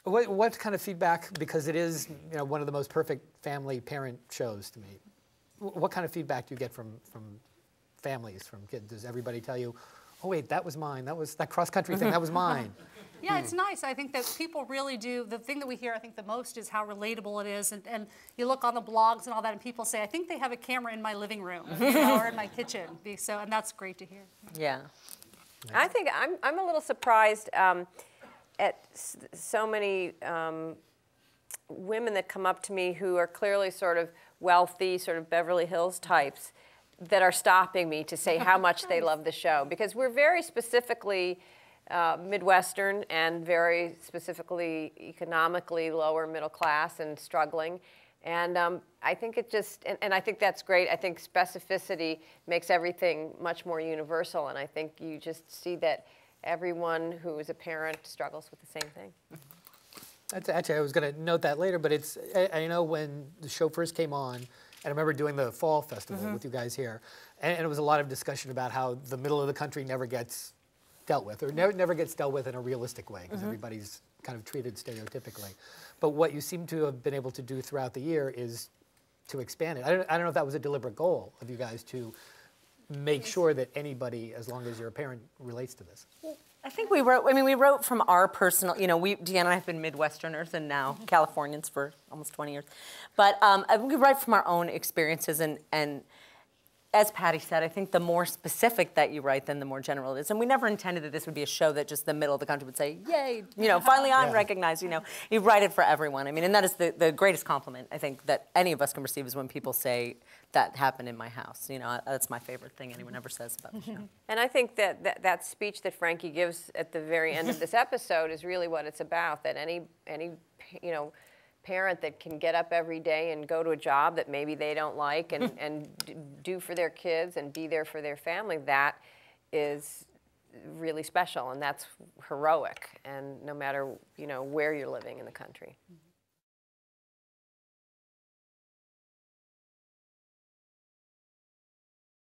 What kind of feedback, because it is one of the most perfect family parent shows to me, what kind of feedback do you get from families, from kids? Does everybody tell you, oh wait, that was mine, that cross-country thing, that was mine? Yeah, it's nice. I think that people really do. The thing that we hear, I think, the most is how relatable it is. And you look on the blogs and all that, and people say, I think they have a camera in my living room or in my kitchen. So, and that's great to hear. Yeah. I think I'm a little surprised at so many women that come up to me who are clearly sort of wealthy, sort of Beverly Hills types, that are stopping me to say how much they love the show. Because we're very specifically Midwestern and very specifically economically lower middle class and struggling. And I think it just, and I think that's great. I think specificity makes everything much more universal. And I think you just see that everyone who is a parent struggles with the same thing. Actually, I was going to note that later, but I know when the show first came on, and I remember doing the fall festival with you guys here, and it was a lot of discussion about how the middle of the country never gets dealt with, or never gets dealt with in a realistic way, because everybody's kind of treated stereotypically. But what you seem to have been able to do throughout the year is to expand it. I don't know if that was a deliberate goal of you guys to make sure that anybody, as long as you're a parent, relates to this. I think we wrote from our personal, DeAnn and I have been Midwesterners and now Californians for almost 20 years. But we write from our own experiences, and as Patty said, I think the more specific that you write, then the more general it is. And we never intended that this would be a show that just the middle of the country would say, yay, finally I'm recognized, You write it for everyone. I mean, and that is the greatest compliment, I think, that any of us can receive, is when people say, that happened in my house. That's my favorite thing anyone ever says about the show. And I think that speech that Frankie gives at the very end of this episode is really what it's about, that any parent that can get up every day and go to a job that maybe they don't like and do for their kids and be there for their family, that is really special, and that's heroic, and no matter where you're living in the country.